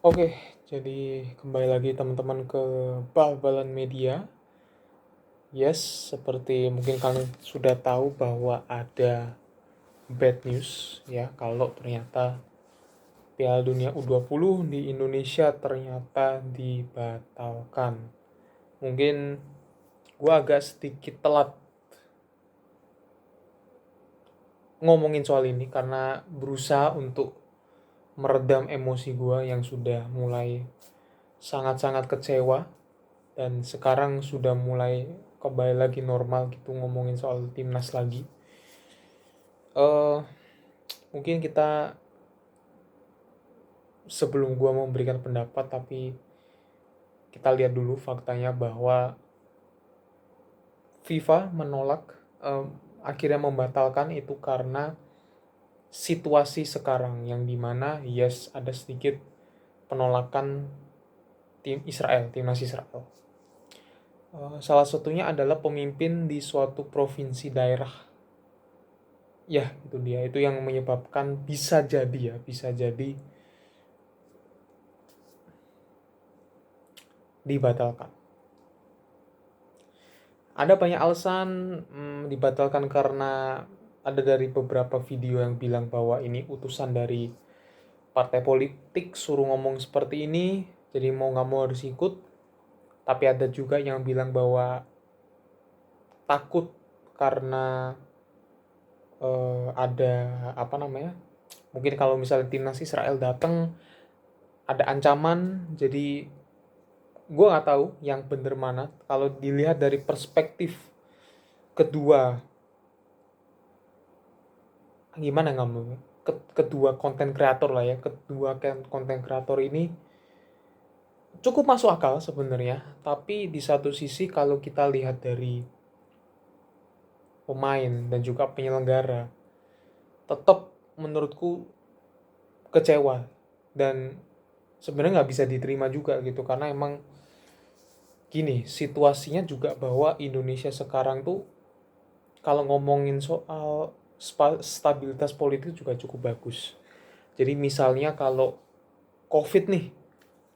Oke, jadi kembali lagi teman-teman ke Bal-Balan Media. Yes, seperti mungkin kalian sudah tahu bahwa ada bad news ya kalau ternyata Piala Dunia U20 di Indonesia ternyata dibatalkan. Mungkin gue agak sedikit telat ngomongin soal ini karena berusaha untuk meredam emosi gue yang sudah mulai sangat-sangat kecewa dan sekarang sudah mulai kembali lagi normal gitu ngomongin soal timnas lagi. Mungkin kita sebelum gua memberikan pendapat tapi kita lihat dulu faktanya bahwa FIFA menolak akhirnya membatalkan itu karena situasi sekarang yang dimana yes ada sedikit penolakan timnas Israel. Salah satunya adalah pemimpin di suatu provinsi daerah. Ya, itu dia. Itu yang menyebabkan bisa jadi dibatalkan. Ada banyak alasan dibatalkan karena ada dari beberapa video yang bilang bahwa ini utusan dari partai politik suruh ngomong seperti ini, jadi mau nggak mau harus ikut. Tapi ada juga yang bilang bahwa takut karena ada apa namanya? Mungkin kalau misalnya timnas Israel datang ada ancaman, jadi gue nggak tahu yang bener mana. Kalau dilihat dari perspektif kedua, gimana ngomongnya? Kedua konten kreator lah ya, kedua konten kreator ini cukup masuk akal sebenarnya. Tapi di satu sisi kalau kita lihat dari pemain dan juga penyelenggara, tetap menurutku kecewa dan sebenarnya nggak bisa diterima juga gitu karena emang gini situasinya juga bahwa Indonesia sekarang tuh kalau ngomongin soal stabilitas politik juga cukup bagus. Jadi misalnya kalau COVID nih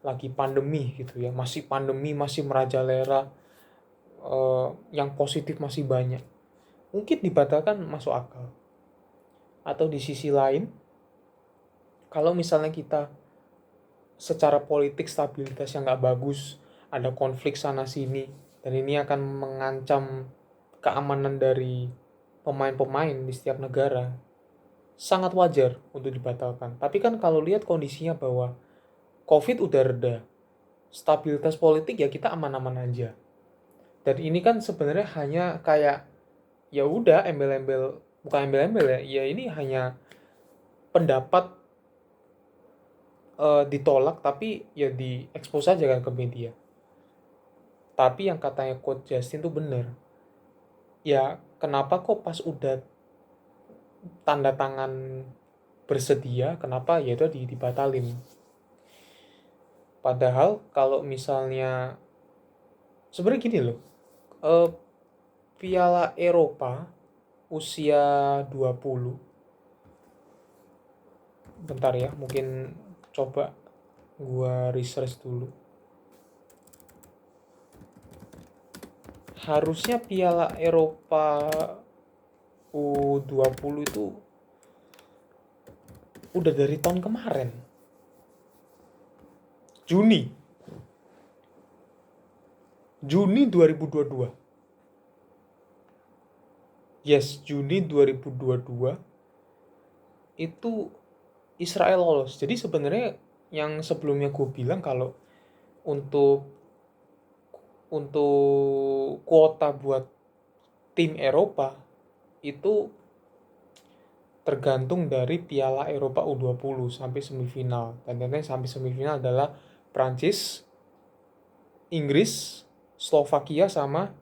lagi pandemi gitu ya, masih pandemi masih merajalela, yang positif masih banyak. Mungkin dibatalkan masuk akal. Atau di sisi lain, kalau misalnya kita secara politik stabilitas yang nggak bagus, ada konflik sana sini, dan ini akan mengancam keamanan dari pemain-pemain di setiap negara, sangat wajar untuk dibatalkan. Tapi kan kalau lihat kondisinya bahwa COVID udah reda, stabilitas politik ya kita aman-aman aja. Dan ini kan sebenarnya hanya kayak ya udah embel-embel, bukan embel-embel ya, ya ini hanya pendapat ditolak tapi ya diekspos aja kan ke media. Tapi yang katanya Coach Justin tuh bener. Ya kenapa kok pas udah tanda tangan bersedia, kenapa ya itu dibatalin. Padahal kalau misalnya sebenarnya gini loh, eh, Piala Eropa usia 20, bentar ya, mungkin coba gua research dulu. Harusnya Piala Eropa U20 itu udah dari tahun kemarin. Juni. Juni 2022. Yes, Juni 2022 itu Israel lolos. Jadi sebenarnya yang sebelumnya gue bilang kalau untuk untuk kuota buat tim Eropa itu tergantung dari Piala Eropa U20 sampai semifinal. Dan tentunya sampai semifinal adalah Prancis, Inggris, Slovakia sama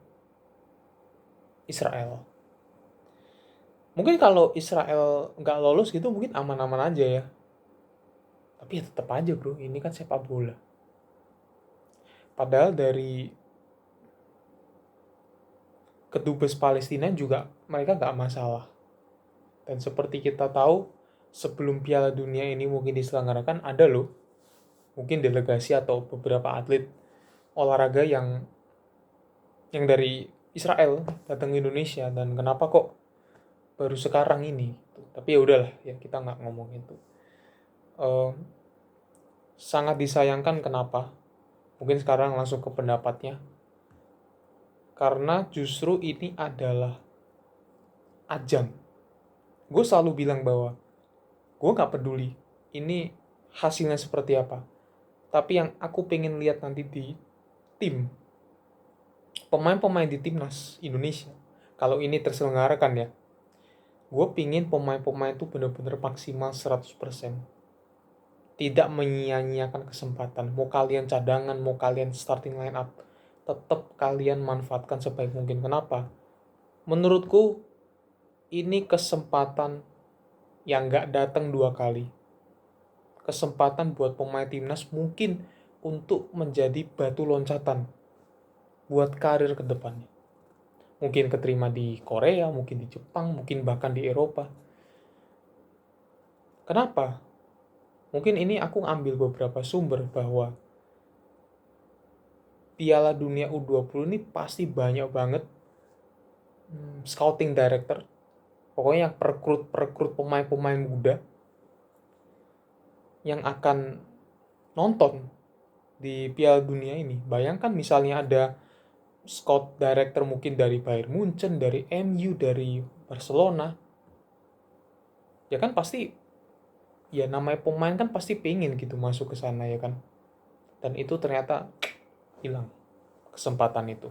Israel. Mungkin kalau Israel nggak lolos gitu mungkin aman-aman aja ya. Tapi ya tetap aja bro, ini kan sepak bola. Padahal dari kedubes Palestina juga mereka nggak masalah. Dan seperti kita tahu, sebelum Piala Dunia ini mungkin diselenggarakan, ada loh mungkin delegasi atau beberapa atlet olahraga yang dari Israel datang ke Indonesia, dan kenapa kok baru sekarang ini. Tapi ya udahlah ya, kita nggak ngomong itu. Sangat disayangkan. Kenapa? Mungkin sekarang langsung ke pendapatnya. Karena justru ini adalah ajang. Gue selalu bilang bahwa gue nggak peduli ini hasilnya seperti apa, tapi yang aku pengen lihat nanti di tim, pemain-pemain di timnas Indonesia, kalau ini terselenggarakan ya, gue pingin pemain-pemain itu benar-benar maksimal 100%. Tidak menyia-nyiakan kesempatan. Mau kalian cadangan, mau kalian starting line up, tetap kalian manfaatkan sebaik mungkin. Kenapa? Menurutku ini kesempatan yang gak datang 2 kali. Kesempatan buat pemain timnas mungkin untuk menjadi batu loncatan buat karir ke depannya. Mungkin keterima di Korea, mungkin di Jepang, mungkin bahkan di Eropa. Kenapa? Mungkin ini aku ambil beberapa sumber bahwa Piala Dunia U20 ini pasti banyak banget scouting director, pokoknya yang perekrut pemain-pemain muda yang akan nonton di Piala Dunia ini. Bayangkan misalnya ada scout director mungkin dari Bayern Munchen, dari MU, dari Barcelona. Ya kan pasti, ya namanya pemain kan pasti pengen gitu masuk ke sana ya kan. Dan itu ternyata hilang kesempatan itu.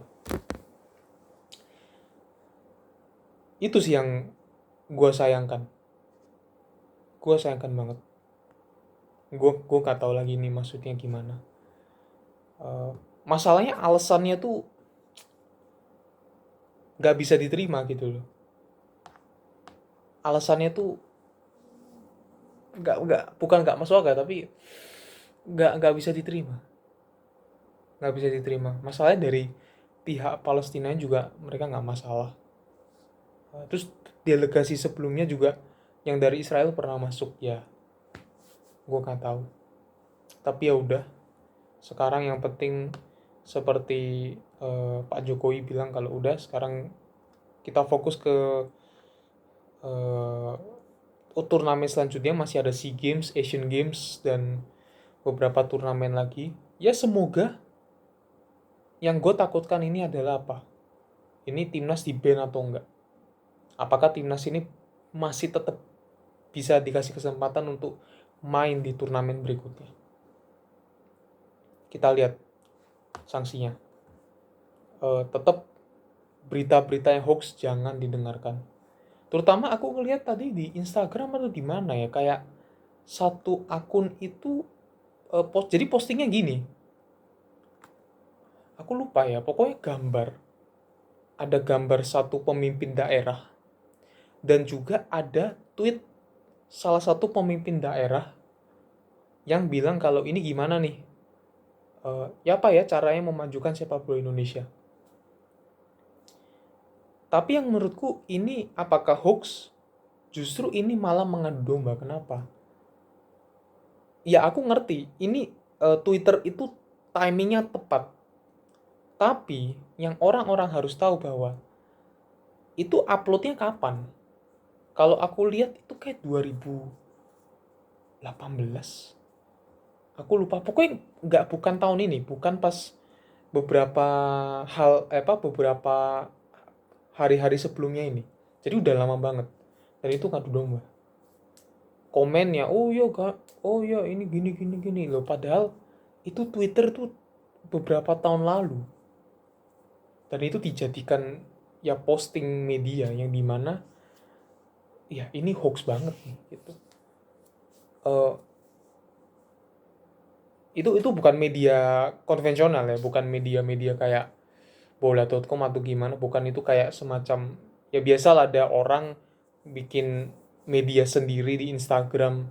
Itu sih yang gue sayangkan. Gue sayangkan banget. Gue gak tahu lagi ini maksudnya gimana. Masalahnya alasannya tuh gak bisa diterima gitu loh. Alasannya tuh bukan gak masuk akal, tapi gak bisa diterima. Gak bisa diterima. Masalahnya dari pihak Palestina juga mereka gak masalah. Terus delegasi sebelumnya juga yang dari Israel pernah masuk ya. Gue gak tahu. Tapi ya udah. Sekarang yang penting seperti Pak Jokowi bilang, kalau udah sekarang kita fokus ke turnamen selanjutnya. Masih ada SEA Games, Asian Games, dan beberapa turnamen lagi. Ya semoga. Yang gue takutkan ini adalah apa? Ini timnas di ban atau enggak? Apakah timnas ini masih tetap bisa dikasih kesempatan untuk main di turnamen berikutnya? Kita lihat sanksinya. Tetap berita-berita yang hoax jangan didengarkan. Terutama aku ngelihat tadi di Instagram atau di mana ya, kayak satu akun itu jadi postingnya gini. Aku lupa ya, pokoknya ada gambar satu pemimpin daerah, dan juga ada tweet salah satu pemimpin daerah yang bilang kalau ini gimana nih, ya apa ya caranya memajukan sepak bola Indonesia. Tapi yang menurutku ini apakah hoax? Justru ini malah mengadu domba. Kenapa? Ya aku ngerti, ini Twitter itu timingnya tepat. Tapi yang orang-orang harus tahu bahwa itu uploadnya kapan? Kalau aku lihat itu kayak 2018. Aku lupa. Pokoknya bukan tahun ini, bukan pas beberapa beberapa hari-hari sebelumnya ini. Jadi udah lama banget. Dan itu ngadu domba. Komennya, oh iya kak, oh iya ini gini gini gini loh. Padahal itu Twitter tuh beberapa tahun lalu. Dan itu dijadikan ya posting media yang dimana ya ini hoax banget nih gitu. Uh, itu bukan media konvensional ya, bukan media-media kayak bola.com atau gimana, bukan. Itu kayak semacam ya biasalah ada orang bikin media sendiri di Instagram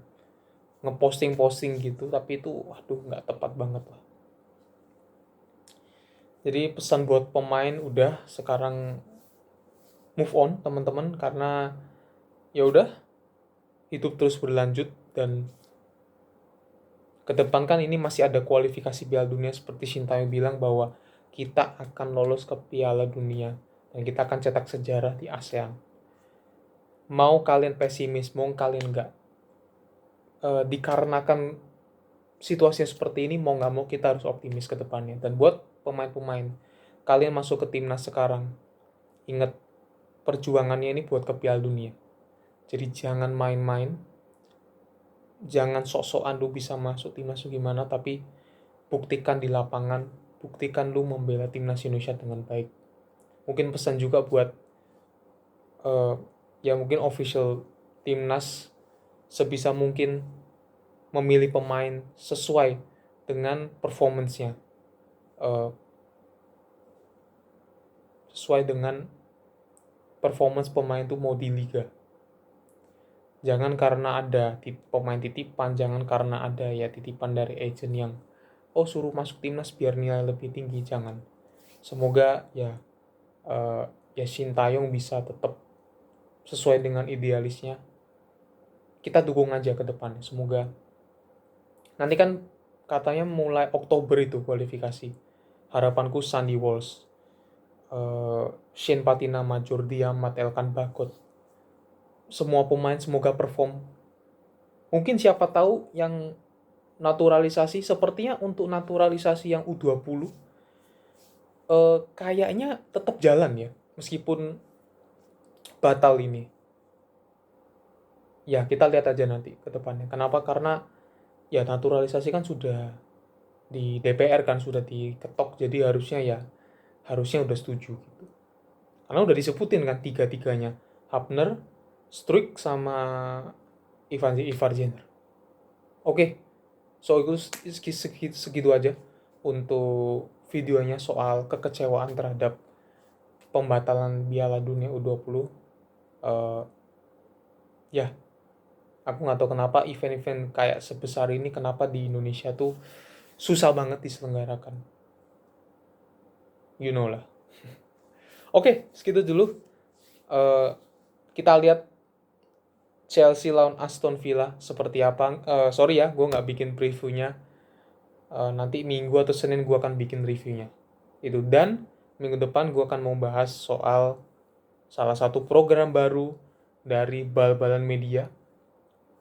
ngeposting-posting gitu, tapi itu waduh nggak tepat banget lah. Jadi pesan buat pemain, udah sekarang move on teman-teman, karena ya udah hidup terus berlanjut. Dan ke depan kan ini masih ada kualifikasi Piala Dunia seperti Sintayong bilang bahwa kita akan lolos ke Piala Dunia dan kita akan cetak sejarah di ASEAN. Mau kalian pesimis, mau kalian enggak, dikarenakan situasi seperti ini mau nggak mau kita harus optimis ke depannya. Dan buat pemain-pemain, kalian masuk ke timnas sekarang, ingat perjuangannya ini buat ke Piala Dunia. Jadi jangan main-main, jangan sok-sokan lu bisa masuk timnas gimana, tapi buktikan di lapangan, buktikan lu membela timnas Indonesia dengan baik. Mungkin pesan juga buat ya mungkin official timnas, sebisa mungkin memilih pemain sesuai dengan performance-nya, sesuai dengan performance pemain itu mau di liga. Jangan karena ada pemain titipan, jangan karena ada ya titipan dari agent yang suruh masuk timnas biar nilai lebih tinggi, jangan. Semoga ya Sintayong bisa tetap sesuai dengan idealisnya. Kita dukung aja ke depannya. Semoga nanti kan katanya mulai Oktober itu kualifikasi. Harapanku Sandy Walsh, Shane Patinama, Jordi Amat, Elkan Bagot, semua pemain semoga perform. Mungkin siapa tahu yang naturalisasi, sepertinya untuk naturalisasi yang U20 kayaknya tetap jalan ya, meskipun batal ini. Ya kita lihat aja nanti ke depannya. Kenapa? Karena ya naturalisasi kan sudah di DPR kan, sudah diketok, jadi harusnya udah setuju gitu. Karena udah disebutin kan tiga-tiganya, Hapner, Struijk, sama Ivar Jenner. Oke, so itu segitu aja untuk videonya soal kekecewaan terhadap pembatalan Piala Dunia U20. Ya, aku nggak tahu kenapa event-event kayak sebesar ini kenapa di Indonesia tuh susah banget diselenggarakan. You know lah. Oke, segitu dulu. Kita lihat Chelsea lawan Aston Villa seperti apa. Sorry ya, gue nggak bikin previewnya. Nanti Minggu atau Senin gue akan bikin reviewnya. Itu. Dan minggu depan gue akan mau bahas soal salah satu program baru dari Bal-Balan Media.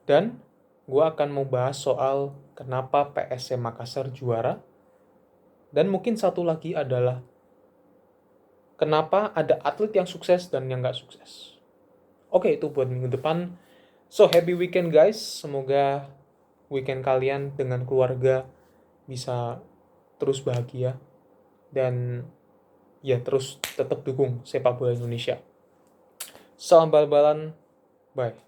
Dan gue akan mau bahas soal kenapa PSM Makassar juara. Dan mungkin satu lagi adalah kenapa ada atlet yang sukses dan yang nggak sukses. Oke, itu buat minggu depan. So, happy weekend guys. Semoga weekend kalian dengan keluarga bisa terus bahagia. Dan ya terus tetap dukung sepak bola Indonesia. Salam bal-balan. Bye.